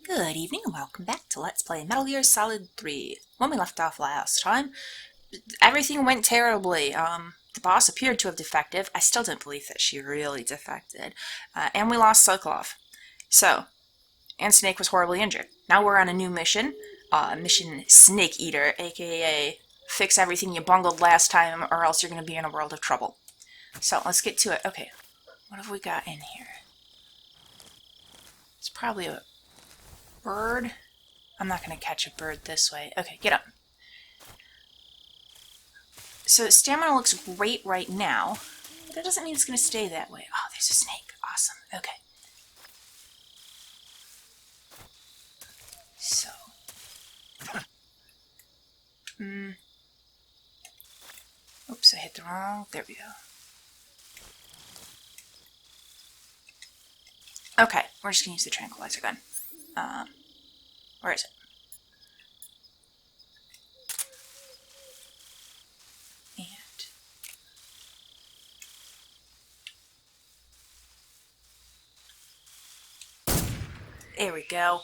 Good evening and welcome back to Let's Play Metal Gear Solid 3. When we left off last time, everything went terribly. The boss appeared to have defected. I still didn't believe that she really defected. And we lost Sokolov. And Snake was horribly injured. Now we're on a new mission. Mission Snake Eater, aka fix everything you bungled last time or else you're going to be in a world of trouble. So, let's get to it. Okay, what have we got in here? It's probably a bird. I'm not going to catch a bird this way. Okay, get up. So stamina looks great right now, but that doesn't mean it's going to stay that way. Oh, there's a snake. Awesome. Okay. So. Oops, I hit the wrong. There we go. Okay, we're just going to use the tranquilizer gun. Where is it? And there we go.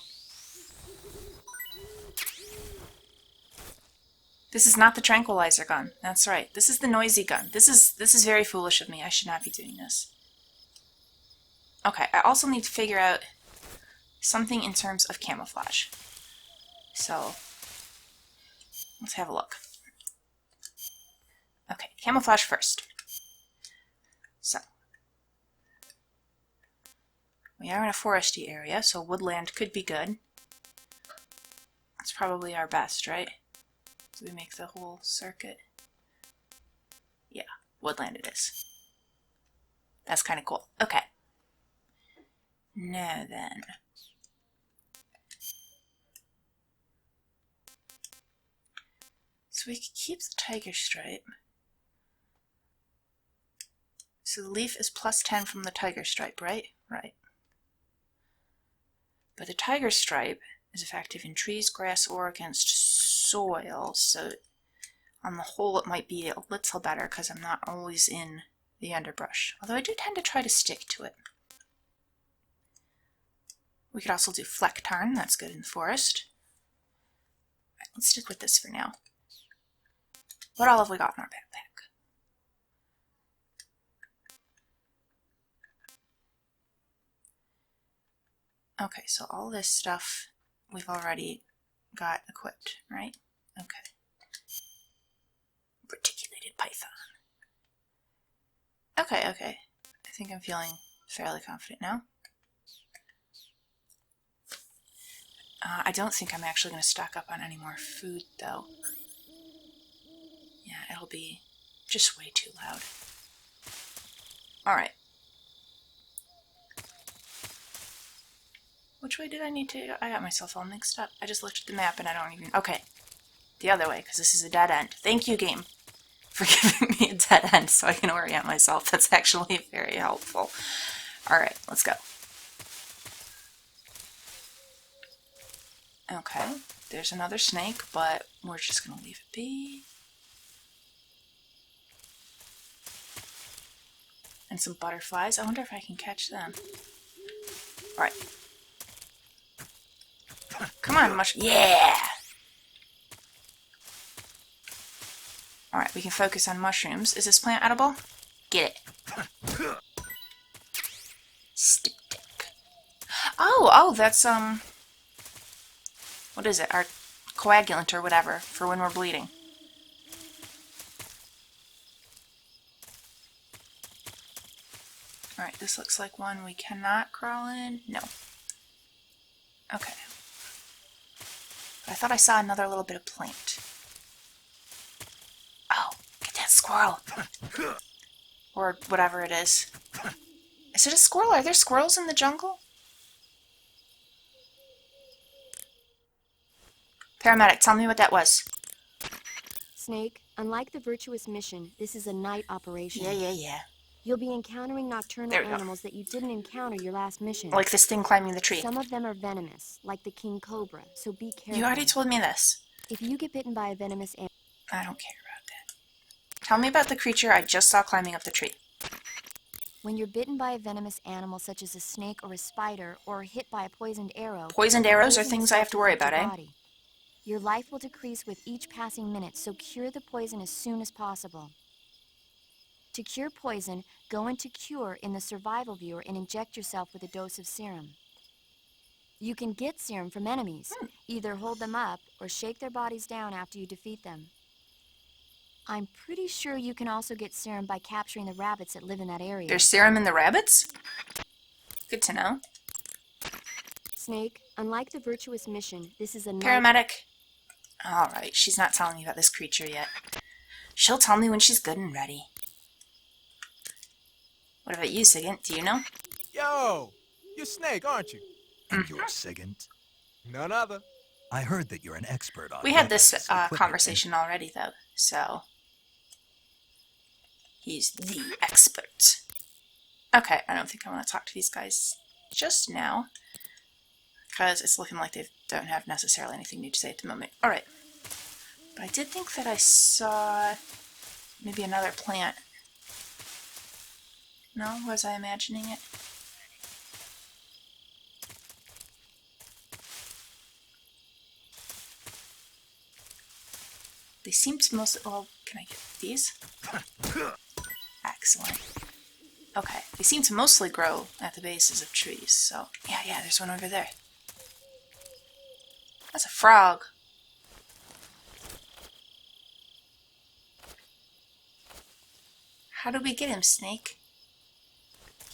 This is not the tranquilizer gun. That's right. This is the noisy gun. This is very foolish of me. I should not be doing this. Okay, I also need to figure out something in terms of camouflage. So, let's have a look. Okay, camouflage first. So, we are in a foresty area, so woodland could be good. That's probably our best, right? So we make the whole circuit. Yeah, woodland it is. That's kind of cool. Okay. Now then. So we could keep the tiger stripe. So the leaf is plus 10 from the tiger stripe, right? Right. But the tiger stripe is effective in trees, grass, or against soil, so on the whole it might be a little better because I'm not always in the underbrush. Although I do tend to try to stick to it. We could also do fleck tarn, that's good in the forest. Right, let's stick with this for now. What all have we got in our backpack? Okay, so all this stuff we've already got equipped, right? Okay. Reticulated python. Okay, okay. I think I'm feeling fairly confident now. I don't think I'm actually going to stock up on any more food, though. Yeah, it'll be just way too loud. Alright. Which way did I need to go? I got myself all mixed up. I just looked at the map and I don't even... Okay. The other way, because this is a dead end. Thank you, game, for giving me a dead end so I can orient myself. That's actually very helpful. Alright, let's go. Okay, there's another snake, but we're just going to leave it be. And some butterflies. I wonder if I can catch them. Alright. Come on, yeah! Alright, we can focus on mushrooms. Is this plant edible? Get it. Styptic. Oh, that's, what is it? Our coagulant or whatever for when we're bleeding. Alright, this looks like one we cannot crawl in. No. Okay. But I thought I saw another little bit of plant. Oh, get that squirrel. Or whatever it is. Is it a squirrel? Are there squirrels in the jungle? Paramedic, tell me what that was. Snake, unlike the virtuous mission, this is a night operation. Yeah. You'll be encountering nocturnal animals that you didn't encounter your last mission. Like this thing climbing the tree. Some of them are venomous, like the king cobra, so be careful. You already told me this. If you get bitten by a venomous animal... I don't care about that. Tell me about the creature I just saw climbing up the tree. When you're bitten by a venomous animal such as a snake or a spider, or hit by a poisoned arrow, Poisoned the arrows are poison things I have starts to worry within about, your eh? body. Your life will decrease with each passing minute, so cure the poison as soon as possible. To cure poison, go into Cure in the Survival Viewer and inject yourself with a dose of serum. You can get serum from enemies. Either hold them up or shake their bodies down after you defeat them. I'm pretty sure you can also get serum by capturing the rabbits that live in that area. There's serum in the rabbits? Good to know. Snake, unlike the virtuous mission, this is a Paramedic. Alright, she's not telling me about this creature yet. She'll tell me when she's good and ready. What about you, Sigint? Do you know? Yo! You're Snake, aren't you? And you're Sigint? None other. I heard that you're an expert on We had this weapons, equipment, conversation already, though, so... He's the expert. Okay, I don't think I want to talk to these guys just now, because it's looking like they don't have necessarily anything new to say at the moment. Alright. But I did think that I saw maybe another plant. No? Was I imagining it? They seem to mostly... Well, can I get these? Excellent. Okay, they seem to mostly grow at the bases of trees, so... Yeah, there's one over there. That's a frog. How do we get him, Snake?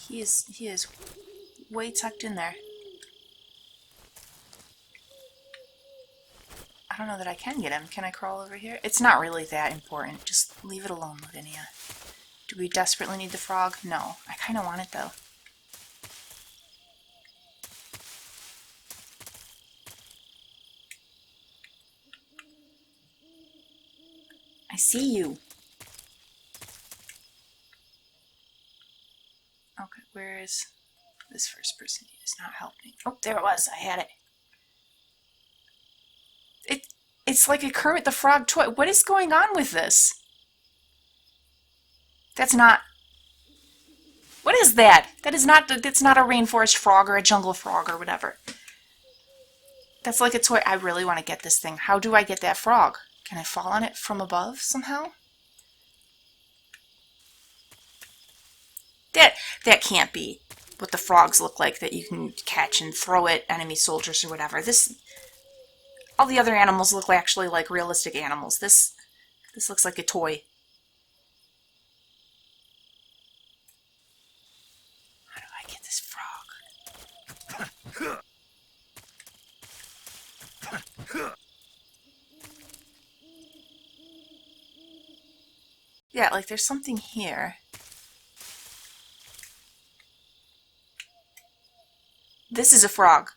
He is way tucked in there. I don't know that I can get him. Can I crawl over here? It's not really that important. Just leave it alone, Lavinia. Do we desperately need the frog? No. I kind of want it, though. I see you. Okay, where is this first person? He does not help me. Oh, there it was. I had it. It's like a Kermit the Frog toy. What is going on with this? That's not... What is that? That's not a rainforest frog or a jungle frog or whatever. That's like a toy. I really want to get this thing. How do I get that frog? Can I fall on it from above somehow? That can't be what the frogs look like that you can catch and throw at enemy soldiers or whatever. All the other animals look actually like realistic animals. This looks like a toy. How do I get this frog? Yeah, like there's something here. This is a frog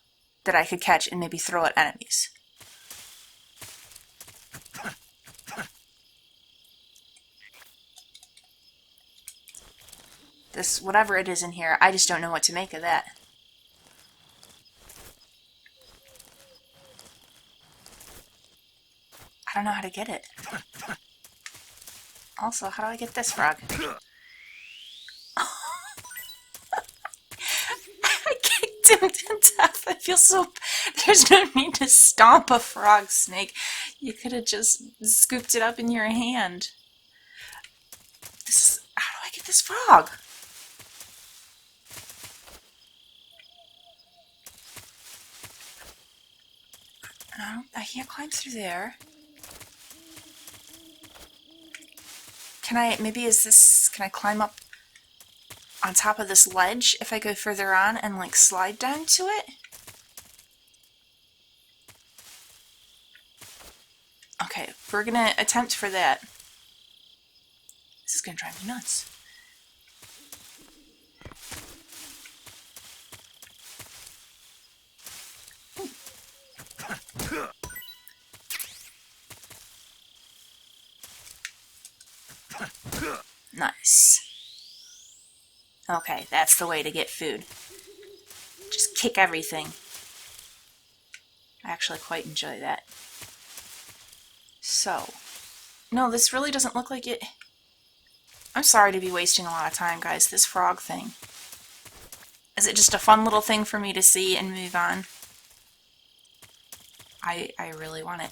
that I could catch and maybe throw at enemies. This, whatever it is in here, I just don't know what to make of that. I don't know how to get it. Also, how do I get this frog? I kicked him to death. I feel so... There's no need to stomp a frog, Snake. You could have just scooped it up in your hand. How do I get this frog? No, I can't climb through there. Can I climb up on top of this ledge if I go further on and like slide down to it? Okay, we're gonna attempt for that. This is gonna drive me nuts. Nice. Okay, that's the way to get food. Just kick everything. I actually quite enjoy that. So, no, this really doesn't look like it. I'm sorry to be wasting a lot of time, guys. This frog thing. Is it just a fun little thing for me to see and move on? I really want it.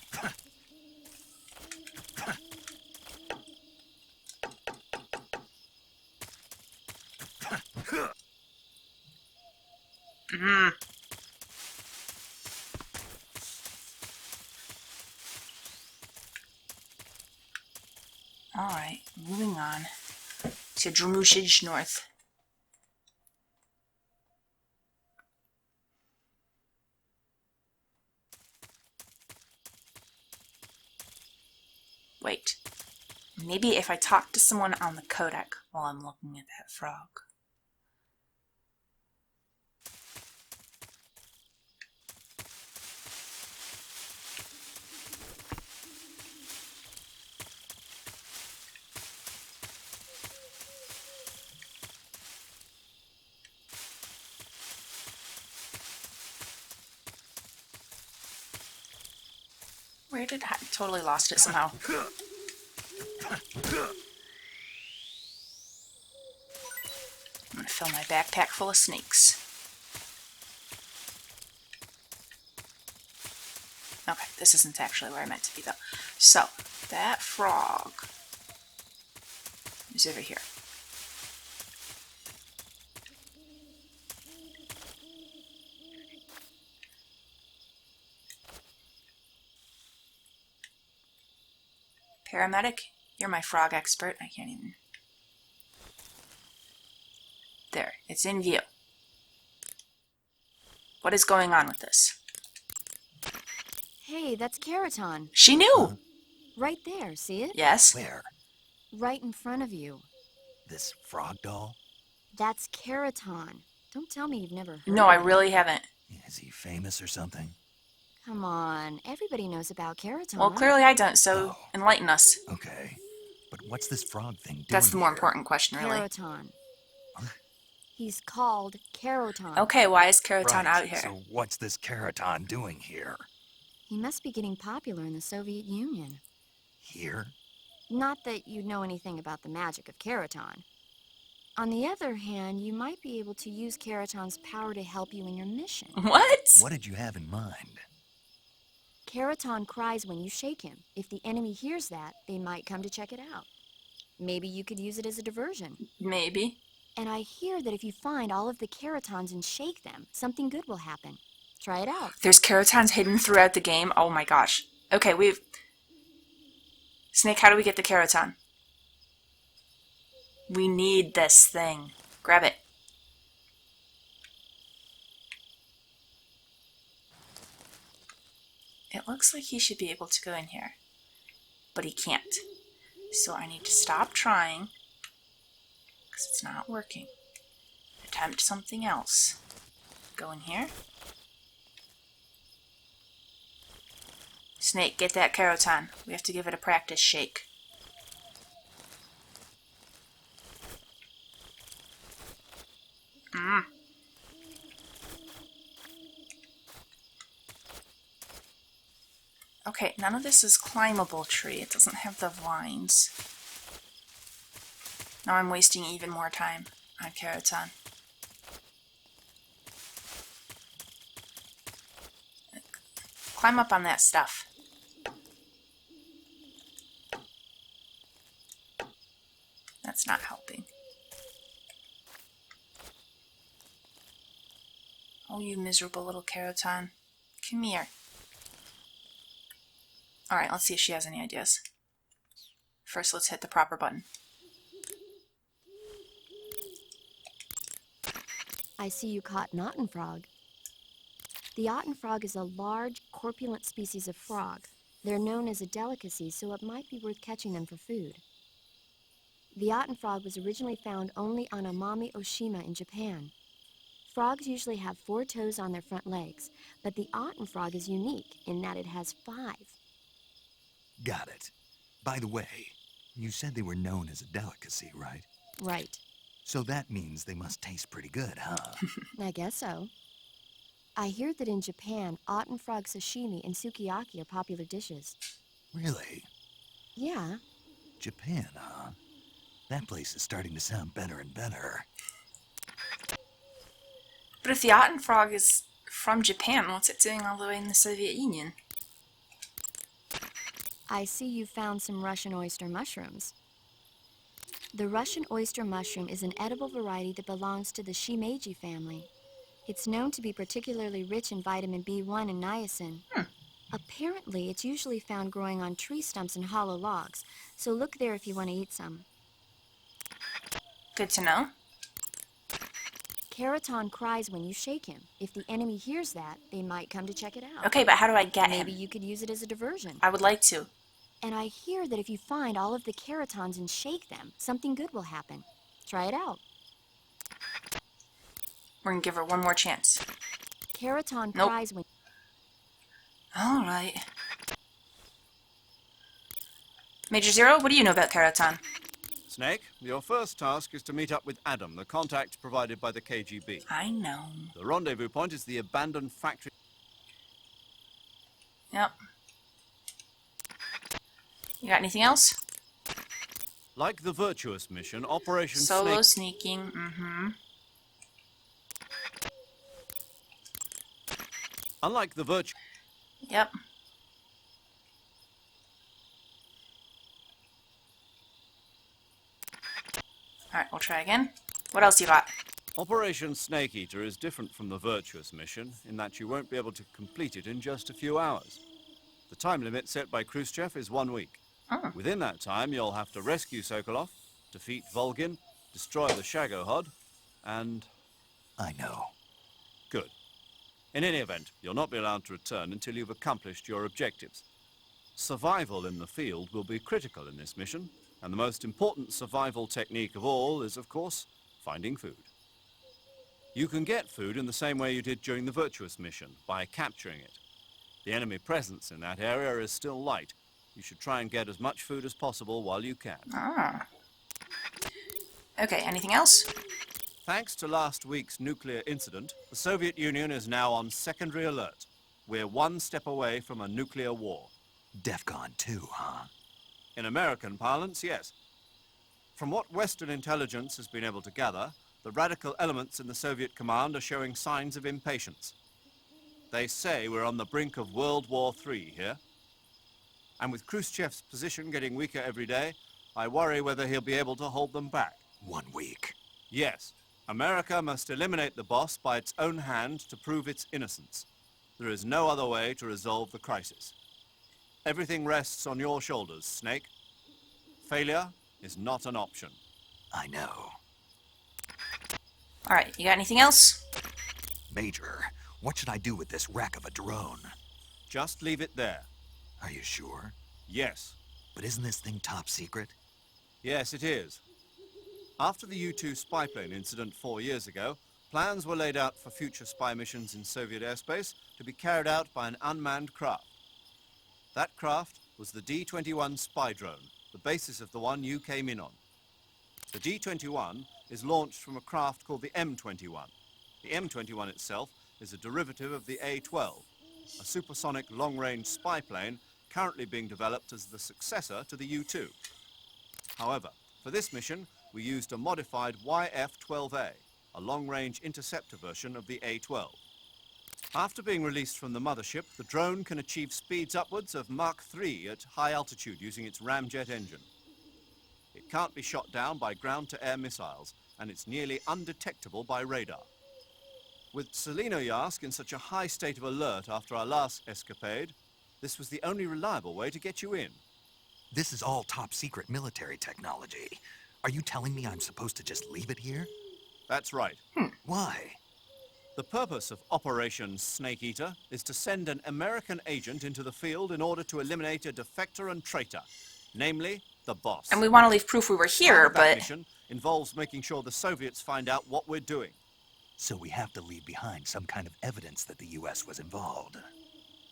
Mm. Alright, moving on to Dremuchij North. Wait, maybe if I talk to someone on the codec while I'm looking at that frog. Where did I totally lost it somehow? I'm gonna fill my backpack full of snakes. Okay, this isn't actually where I meant to be though. So, that frog is over here. Paramedic, you're my frog expert. I can't even... There, it's in view. What is going on with this? Hey, that's Kerotan. She knew! Right there, see it? Yes? Where? Right in front of you. This frog doll? That's Kerotan. Don't tell me you've never heard No, I of him. really haven't. Is he famous or something? Come on, everybody knows about Kerotan. Well, clearly I don't, so enlighten us. Okay. But what's this frog thing doing That's the more here? important question, really. Kerotan. He's called Kerotan. Okay, why is Kerotan Right, out here? so what's this Kerotan doing here? He must be getting popular in the Soviet Union. Here? Not that you know anything about the magic of Kerotan. On the other hand, you might be able to use Kerotan's power to help you in your mission. What? What did you have in mind? Kerotan cries when you shake him. If the enemy hears that, they might come to check it out. Maybe you could use it as a diversion. Maybe. And I hear that if you find all of the Kerotans and shake them, something good will happen. Try it out. There's Kerotans hidden throughout the game? Oh my gosh. Okay, we've... Snake, how do we get the Kerotan? We need this thing. Grab it. It looks like he should be able to go in here. But he can't. So I need to stop trying. Because it's not working. Attempt something else. Go in here. Snake, get that Kerotan. We have to give it a practice shake. Okay, none of this is climbable tree. It doesn't have the vines. Now I'm wasting even more time on Kerotan. Climb up on that stuff. That's not helping. Oh, you miserable little Kerotan. Come here. Alright, let's see if she has any ideas. First, let's hit the proper button. I see you caught an Otten frog. The Otten frog is a large, corpulent species of frog. They're known as a delicacy, so it might be worth catching them for food. The Otten frog was originally found only on Amami Oshima in Japan. Frogs usually have 4 toes on their front legs, but the Otten frog is unique in that it has 5. Got it. By the way, you said they were known as a delicacy, right? Right. So that means they must taste pretty good, huh? I guess so. I hear that in Japan, Otten frog sashimi and sukiyaki are popular dishes. Really? Yeah. Japan, huh? That place is starting to sound better and better. But if the Otten Frog is from Japan, what's it doing all the way in the Soviet Union? I see you found some Russian oyster mushrooms. The Russian oyster mushroom is an edible variety that belongs to the shimeji family. It's known to be particularly rich in vitamin B1 and niacin. Apparently, it's usually found growing on tree stumps and hollow logs, so look there if you want to eat some. Good to know. Kerotan cries when you shake him. If the enemy hears that, they might come to check it out. Okay, but how do I get Maybe him? you could use it as a diversion. I would like to. And I hear that if you find all of the Kerotans and shake them, something good will happen. Try it out. We're gonna give her one more chance. Kerotan Nope. cries when... Alright. Major Zero, what do you know about Kerotan? Snake, your first task is to meet up with Adam, the contact provided by the KGB. I know. The rendezvous point is the abandoned factory. Yep. You got anything else? Like the Virtuous mission, Operation Solo Snake... sneaking, Unlike the Virtuous... Yep. Alright, we'll try again. What else you got? Operation Snake Eater is different from the Virtuous mission in that you won't be able to complete it in just a few hours. The time limit set by Khrushchev is 1 week. Oh. Within that time, you'll have to rescue Sokolov, defeat Volgin, destroy the Shagohod, and... I know. Good. In any event, you'll not be allowed to return until you've accomplished your objectives. Survival in the field will be critical in this mission, and the most important survival technique of all is, of course, finding food. You can get food in the same way you did during the Virtuous mission, by capturing it. The enemy presence in that area is still light. You should try and get as much food as possible while you can. Ah. Okay, anything else? Thanks to last week's nuclear incident, the Soviet Union is now on secondary alert. We're one step away from a nuclear war. DEFCON 2, huh? In American parlance, yes. From what Western intelligence has been able to gather, the radical elements in the Soviet command are showing signs of impatience. They say we're on the brink of World War III here. And with Khrushchev's position getting weaker every day, I worry whether he'll be able to hold them back. 1 week. Yes, America must eliminate the boss by its own hand to prove its innocence. There is no other way to resolve the crisis. Everything rests on your shoulders, Snake. Failure is not an option. I know. Alright, you got anything else? Major, what should I do with this wreck of a drone? Just leave it there. Are you sure? Yes. But isn't this thing top secret? Yes, it is. After the U-2 spy plane incident 4 years ago, plans were laid out for future spy missions in Soviet airspace to be carried out by an unmanned craft. That craft was the D-21 spy drone, the basis of the one you came in on. The D-21 is launched from a craft called the M-21. The M-21 itself is a derivative of the A-12, a supersonic long-range spy plane currently being developed as the successor to the U-2. However, for this mission, we used a modified YF-12A, a long-range interceptor version of the A-12. After being released from the mothership, the drone can achieve speeds upwards of Mach 3 at high altitude using its ramjet engine. It can't be shot down by ground-to-air missiles, and it's nearly undetectable by radar. With Selinoyarsk in such a high state of alert after our last escapade, this was the only reliable way to get you in. This is all top secret military technology. Are you telling me I'm supposed to just leave it here? That's right. Why? The purpose of Operation Snake Eater is to send an American agent into the field in order to eliminate a defector and traitor, namely the boss. And we want to leave proof we were here, Part of that but... mission involves making sure the Soviets find out what we're doing. So we have to leave behind some kind of evidence that the U.S. was involved.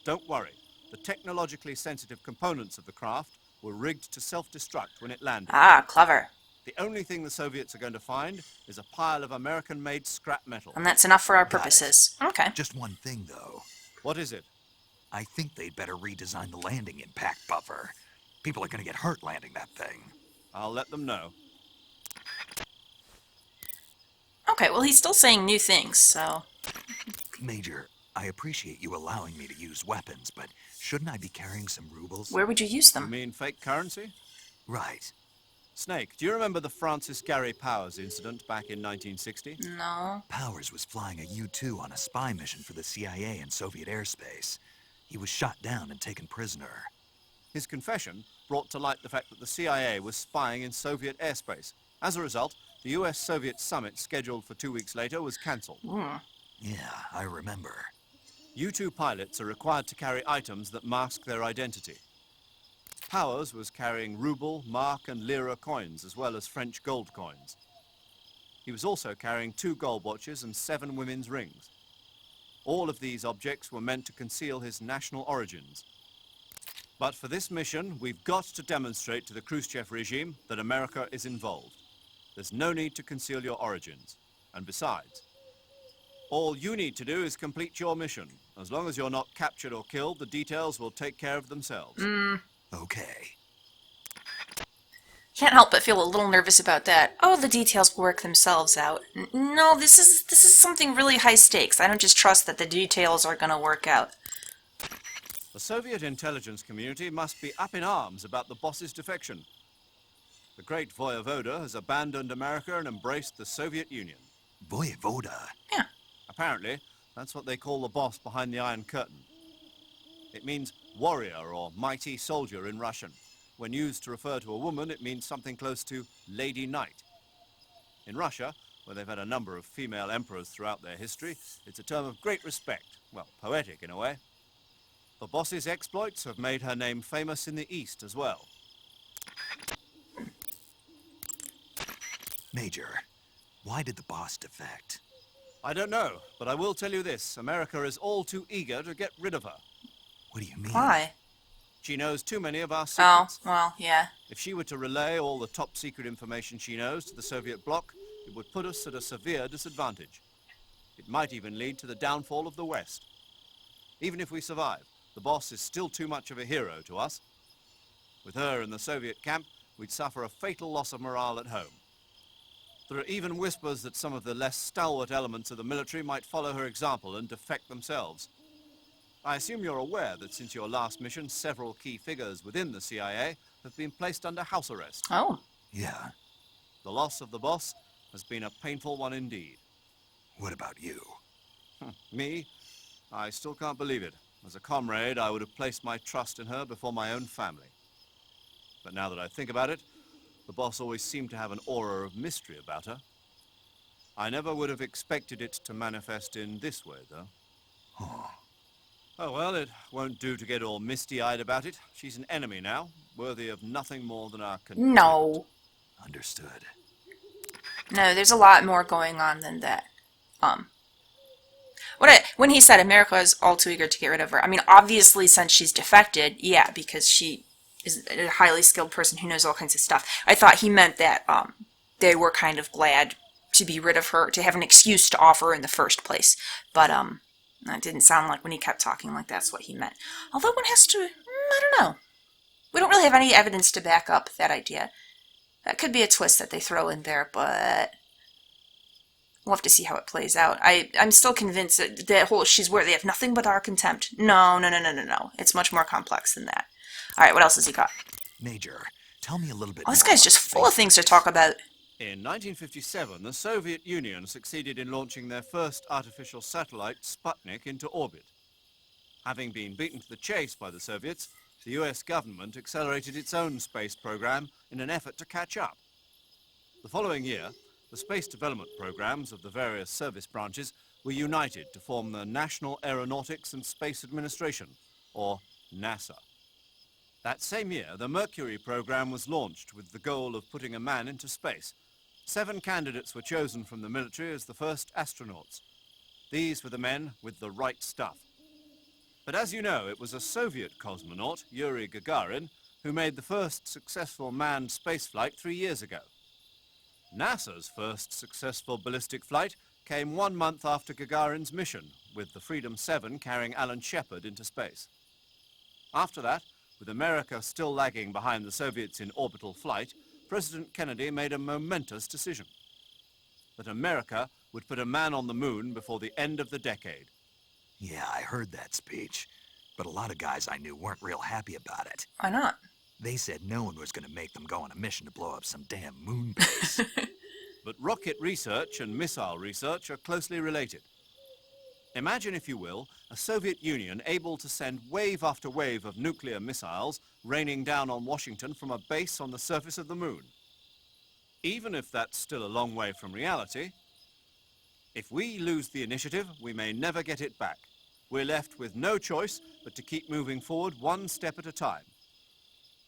Don't worry. The technologically sensitive components of the craft were rigged to self-destruct when it landed. Ah, clever. The only thing the Soviets are going to find is a pile of American-made scrap metal. And that's enough for our Got it. purposes. Okay. Just one thing, though. What is it? I think they'd better redesign the landing impact buffer. People are going to get hurt landing that thing. I'll let them know. Okay, well, he's still saying new things, so... Major, I appreciate you allowing me to use weapons, but shouldn't I be carrying some rubles? Where would you use You them? mean fake currency? Right. Snake, do you remember the Francis Gary Powers incident back in 1960? No. Powers was flying a U-2 on a spy mission for the CIA in Soviet airspace. He was shot down and taken prisoner. His confession brought to light the fact that the CIA was spying in Soviet airspace. As a result, the US-Soviet summit scheduled for 2 weeks later was cancelled. Yeah, I remember. U-2 pilots are required to carry items that mask their identity. Powers was carrying ruble, mark and lira coins, as well as French gold coins. He was also carrying 2 gold watches and 7 women's rings. All of these objects were meant to conceal his national origins. But for this mission, we've got to demonstrate to the Khrushchev regime that America is involved. There's no need to conceal your origins. And besides, all you need to do is complete your mission. As long as you're not captured or killed, the details will take care of themselves. Okay. Can't help but feel a little nervous about that. Oh, the details will work themselves out. No, this is something really high stakes. I don't just trust that the details are gonna work out. The Soviet intelligence community must be up in arms about the boss's defection. The great Voyevoda has abandoned America and embraced the Soviet Union. Voyevoda? Yeah. Apparently, that's what they call the boss behind the Iron Curtain. It means warrior or mighty soldier in Russian. When used to refer to a woman, it means something close to Lady Knight. In Russia, where they've had a number of female emperors throughout their history, it's a term of great respect. Well, poetic in a way. The boss's exploits have made her name famous in the East as well. Major, why did the boss defect? I don't know, but I will tell you this. America is all too eager to get rid of her. What do you mean? Why? She knows too many of our Oh, secrets. well, yeah. If she were to relay all the top secret information she knows to the Soviet bloc, it would put us at a severe disadvantage. It might even lead to the downfall of the West. Even if we survive, the boss is still too much of a hero to us. With her in the Soviet camp, we'd suffer a fatal loss of morale at home. There are even whispers that some of the less stalwart elements of the military might follow her example and defect themselves. I assume you're aware that since your last mission, several key figures within the CIA have been placed under house arrest. Oh. Yeah. The loss of the boss has been a painful one indeed. What about you? Me? I still can't believe it. As a comrade, I would have placed my trust in her before my own family. But now that I think about it, the boss always seemed to have an aura of mystery about her. I never would have expected it to manifest in this way, though. Oh, well, it won't do to get all misty-eyed about it. She's an enemy now, worthy of nothing more than our contempt. No. Understood. No, there's a lot more going on than that. When he said America is all too eager to get rid of her, I mean, obviously since she's defected, yeah, because she is a highly skilled person who knows all kinds of stuff. I thought he meant that they were kind of glad to be rid of her, to have an excuse to offer her in the first place. But that didn't sound like when he kept talking like that's what he meant. Although one has to, I don't know. We don't really have any evidence to back up that idea. That could be a twist that they throw in there, but we'll have to see how it plays out. I'm still convinced that whole she's worthy of nothing but our contempt. No. It's much more complex than that. All right, what else has he got? Major, tell me a little bit Oh, this more guy's about just space full of things to race. talk about. In 1957, the Soviet Union succeeded in launching their first artificial satellite, Sputnik, into orbit. Having been beaten to the chase by the Soviets, the US government accelerated its own space program in an effort to catch up. The following year, the space development programs of the various service branches were united to form the National Aeronautics and Space Administration, or NASA. That same year, the Mercury program was launched with the goal of putting a man into space. 7 candidates were chosen from the military as the first astronauts. These were the men with the right stuff. But as you know, it was a Soviet cosmonaut, Yuri Gagarin, who made the first successful manned spaceflight 3 years ago. NASA's first successful ballistic flight came 1 month after Gagarin's mission, with the Freedom 7 carrying Alan Shepard into space. After that, with America still lagging behind the Soviets in orbital flight, President Kennedy made a momentous decision: that America would put a man on the moon before the end of the decade. Yeah, I heard that speech. But a lot of guys I knew weren't real happy about it. Why not? They said no one was gonna make them go on a mission to blow up some damn moon base. But rocket research and missile research are closely related. Imagine, if you will, a Soviet Union able to send wave after wave of nuclear missiles raining down on Washington from a base on the surface of the moon. Even if that's still a long way from reality, if we lose the initiative, we may never get it back. We're left with no choice but to keep moving forward one step at a time.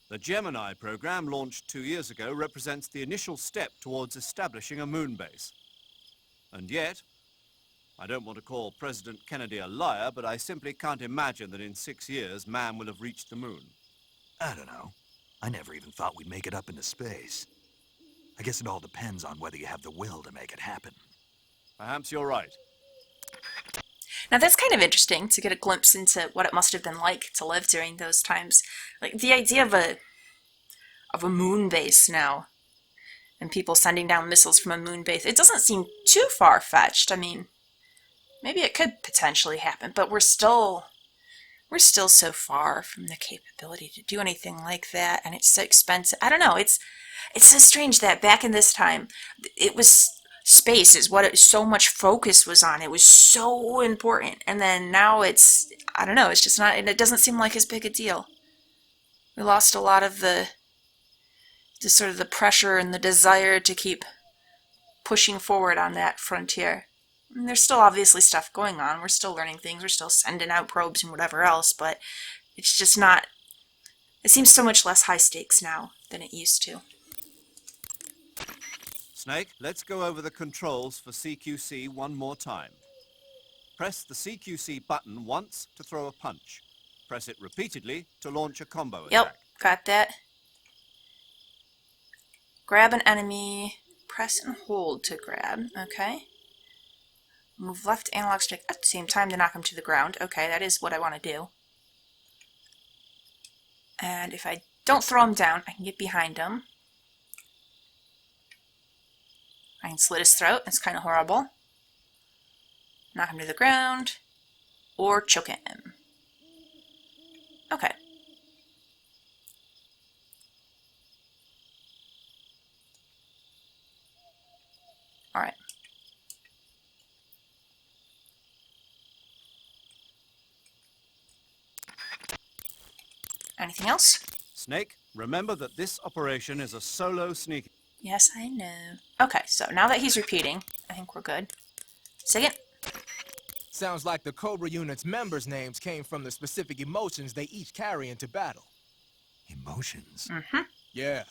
The Gemini program, launched 2 years ago, represents the initial step towards establishing a moon base. And yet, I don't want to call President Kennedy a liar, but I simply can't imagine that in 6 years man will have reached the moon. I don't know. I never even thought we'd make it up into space. I guess it all depends on whether you have the will to make it happen. Perhaps you're right. Now that's kind of interesting to get a glimpse into what it must have been like to live during those times. Like the idea of a moon base now, and people sending down missiles from a moon base. It doesn't seem too far-fetched. I mean, maybe it could potentially happen, but we're still so far from the capability to do anything like that, and it's so expensive. I don't know. It's so strange that back in this time, it was space is what so much focus was on. It was so important, and then now it's, I don't know, it's just not, and it doesn't seem like as big a deal. We lost a lot of the sort of the pressure and the desire to keep pushing forward on that frontier. And there's still obviously stuff going on. We're still learning things. We're still sending out probes and whatever else, but it's just not, it seems so much less high stakes now than it used to. Snake, let's go over the controls for CQC one more time. Press the CQC button once to throw a punch. Press it repeatedly to launch a combo attack. Yep, got that. Grab an enemy, press and hold to grab, okay. Move left analog stick at the same time to knock him to the ground. Okay, that is what I want to do. And if I don't throw him down, I can get behind him. I can slit his throat. It's kind of horrible. Knock him to the ground. Or choke him. Okay. Alright. Anything else? Snake, remember that this operation is a solo sneak. Yes, I know. Okay, so now that he's repeating, I think we're good. Second. Sounds like the Cobra unit's members' names came from the specific emotions they each carry into battle. Emotions? Mm-hmm. Yeah.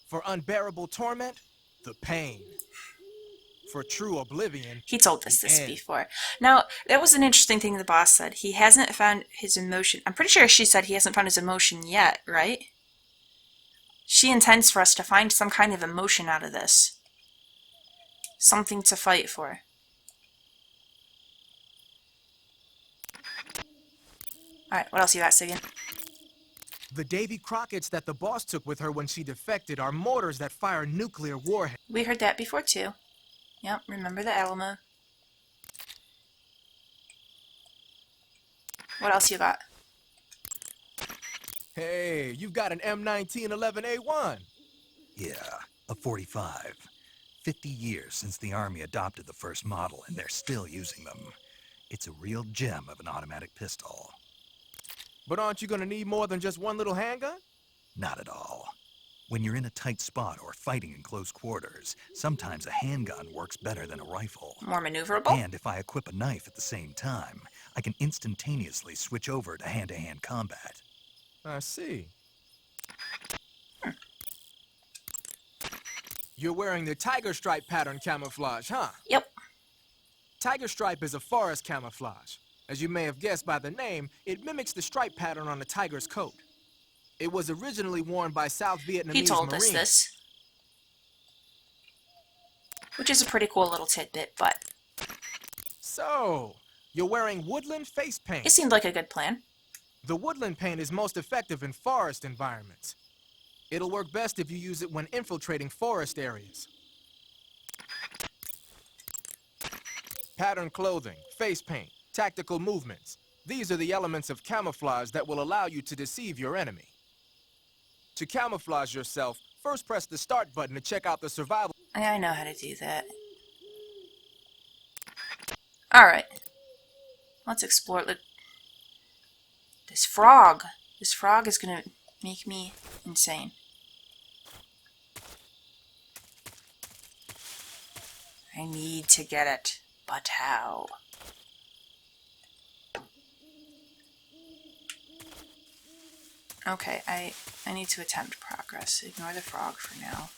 For unbearable torment, the pain. For true oblivion, He told us this end. before. Now, that was an interesting thing the boss said. He hasn't found his emotion. I'm pretty sure she said he hasn't found his emotion yet, right? She intends for us to find some kind of emotion out of this. Something to fight for. Alright, what else you got, Sigan? the Davy Crockett's that the boss took with her when she defected are mortars that fire nuclear warheads. We heard that before, too. Yep, remember the Alamo. What else you got? Hey, you've got an M1911A1. Yeah, a 45. 50 years since the Army adopted the first model, and they're still using them. It's a real gem of an automatic pistol. But aren't you gonna need more than just one little handgun? Not at all. When you're in a tight spot or fighting in close quarters, sometimes a handgun works better than a rifle. More maneuverable? And if I equip a knife at the same time, I can instantaneously switch over to hand-to-hand combat. I see. You're wearing the tiger stripe pattern camouflage, huh? Yep. Tiger stripe is a forest camouflage. As you may have guessed by the name, it mimics the stripe pattern on a tiger's coat. It was originally worn by South Vietnamese He told Marines. us this. Which is a pretty cool little tidbit, but So, you're wearing woodland face paint. it seemed like a good plan. The woodland paint is most effective in forest environments. It'll work best if you use it when infiltrating forest areas. Patterned clothing, face paint, tactical movements. These are the elements of camouflage that will allow you to deceive your enemy. To camouflage yourself, first press the start button to check out the survival. I know how to do that. Alright. Let's explore. This frog. This frog is gonna make me insane. I need to get it. But how? Okay, I need to attempt progress. Ignore the frog for now.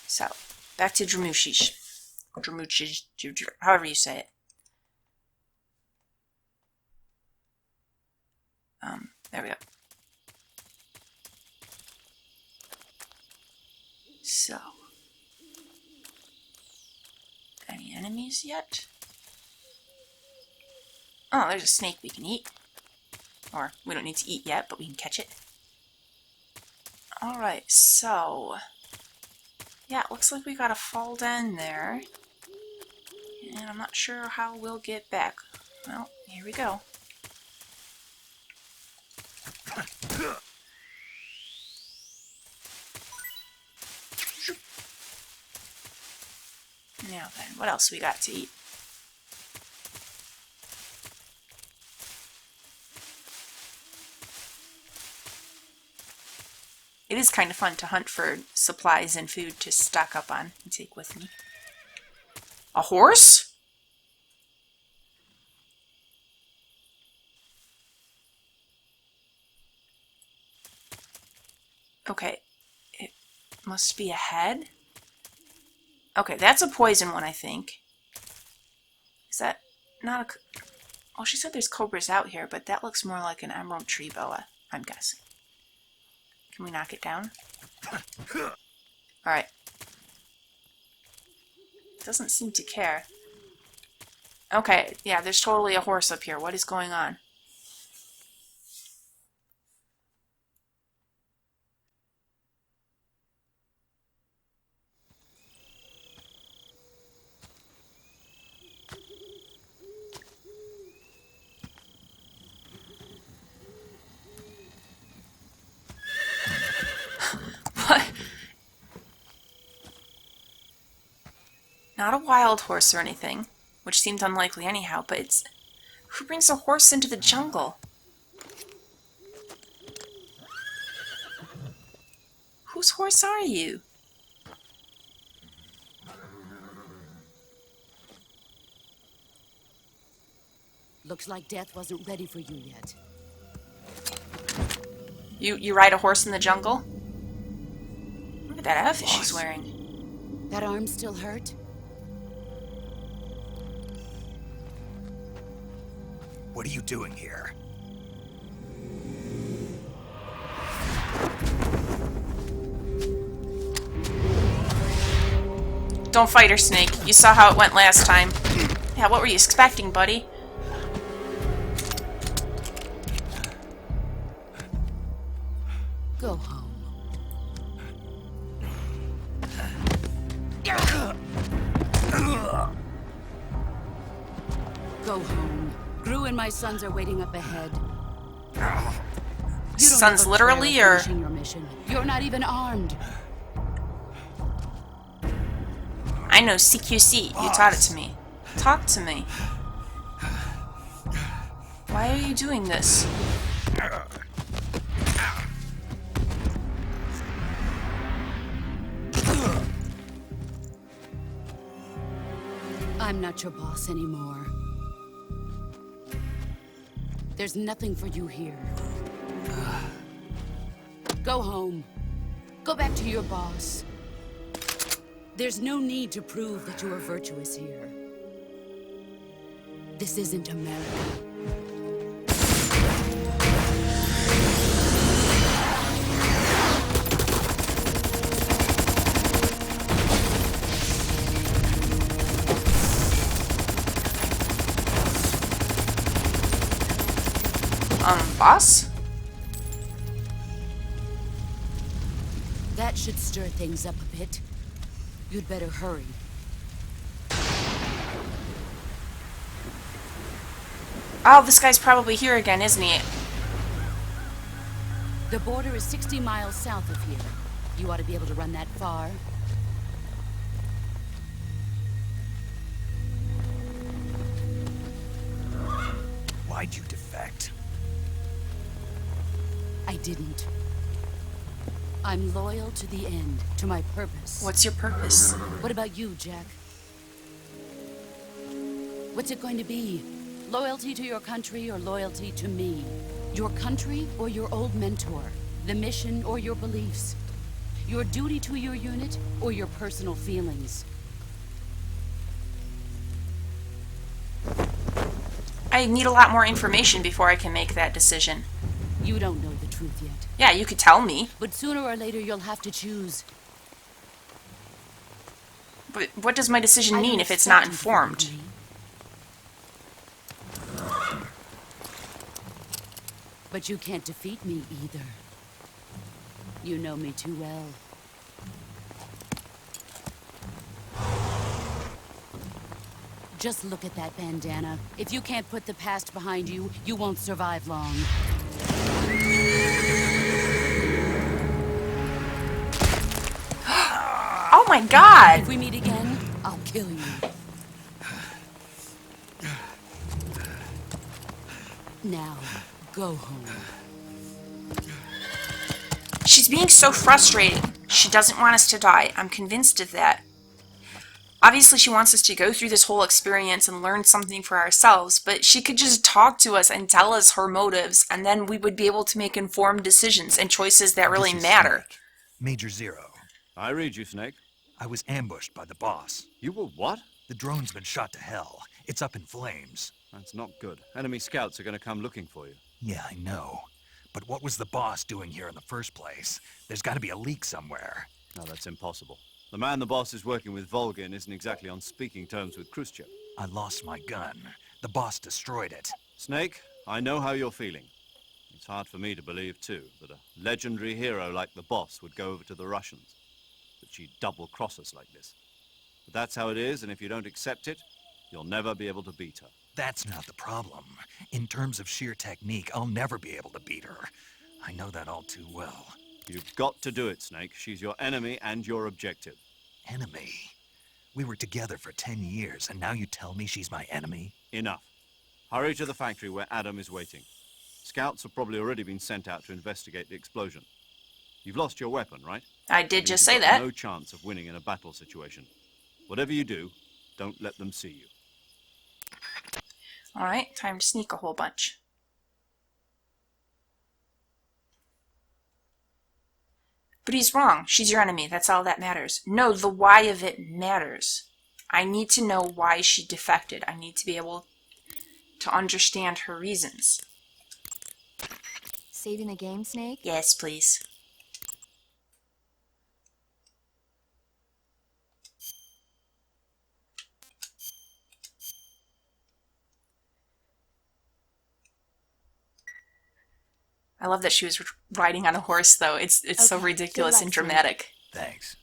So, back to Dremuchij. Dremuchij, however you say it. There we go. So, any enemies yet? Oh, there's a snake we can eat. Or, we don't need to eat yet, but we can catch it. Alright, so... yeah, it looks like we gotta fall down there. And I'm not sure how we'll get back. Well, here we go. Now then, what else we got to eat? It is kind of fun to hunt for supplies and food to stock up on and take with me. A horse? Okay, it must be a head. Okay, that's a poison one, I think. Is that not a... well, she said there's cobras out here, but that looks more like an emerald tree boa, I'm guessing. Can we knock it down? Alright. Doesn't seem to care. Okay, yeah, there's totally a horse up here. What is going on? What? Not a wild horse or anything, which seemed unlikely anyhow, but it's... who brings a horse into the jungle? Whose horse are you? Looks like death wasn't ready for you yet. You ride a horse in the jungle? Look at that outfit she's wearing. That arm still hurt? What are you doing here? Don't fight her, Snake. You saw how it went last time. Yeah, what were you expecting, buddy? Go home. Go home. Gru and my sons are waiting up ahead. You don't Sons have a literally, prayer or... of finishing your mission. You're not even armed. I know, CQC. You taught it to me. Talk to me. Why are you doing this? I'm not your boss anymore. There's nothing for you here. Go home. Go back to your boss. There's no need to prove that you are virtuous here. This isn't America. Boss? That That should stir things up a bit. You'd better hurry. Oh, this guy's probably here again, isn't he? The border is 60 miles south of here. You ought to be able to run that far. Why'd you defect? I didn't. I'm loyal to the end, to my purpose. What's your purpose? What about you, Jack? What's it going to be? Loyalty to your country or loyalty to me? Your country or your old mentor? The mission or your beliefs? Your duty to your unit or your personal feelings? I need a lot more information before I can make that decision. You don't know the truth yet. Yeah, you could tell me. But sooner or later you'll have to choose. But what does my decision I mean don't if it's expect not you to informed? believe me. But you can't defeat me either. You know me too well. Just look at that bandana. If you can't put the past behind you, you won't survive long. Oh my god! If we meet again, I'll kill you. Now, go home. She's being so frustrated. She doesn't want us to die. I'm convinced of that. Obviously, she wants us to go through this whole experience and learn something for ourselves, but she could just talk to us and tell us her motives, and then we would be able to make informed decisions and choices that really This is matter. Snake. Major Zero. I read you, Snake. I was ambushed by the boss. You were what? The drone's been shot to hell. It's up in flames. That's not good. Enemy scouts are going to come looking for you. Yeah, I know. But what was the boss doing here in the first place? There's got to be a leak somewhere. No, that's impossible. The man the boss is working with, Volgin, isn't exactly on speaking terms with Khrushchev. I lost my gun. The boss destroyed it. Snake, I know how you're feeling. It's hard for me to believe, too, that a legendary hero like the boss would go over to the Russians. That she'd double-cross us like this. But that's how it is, and if you don't accept it, you'll never be able to beat her. That's not the problem. In terms of sheer technique, I'll never be able to beat her. I know that all too well. You've got to do it, Snake. She's your enemy and your objective. Enemy? We were together for 10 years, and now you tell me she's my enemy? Enough. Hurry to the factory where Adam is waiting. Scouts have probably already been sent out to investigate the explosion. You've lost your weapon, right? I did just say You've got that. no chance of winning in a battle situation. Whatever you do, don't let them see you. Alright, time to sneak a whole bunch. But he's wrong. She's your enemy. That's all that matters. No, the why of it matters. I need to know why she defected. I need to be able to understand her reasons. Saving the game, Snake? Yes, please. I love that she was riding on a horse, though. It's so Okay, ridiculous good and luck, Snake. dramatic. Thanks.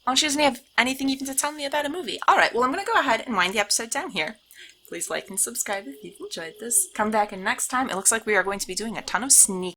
Oh, she doesn't have anything even to tell me about a movie. Alright, well, I'm going to go ahead and wind the episode down here. Please like and subscribe if you've enjoyed this. Come back and next time. It looks like we are going to be doing a ton of sneaking.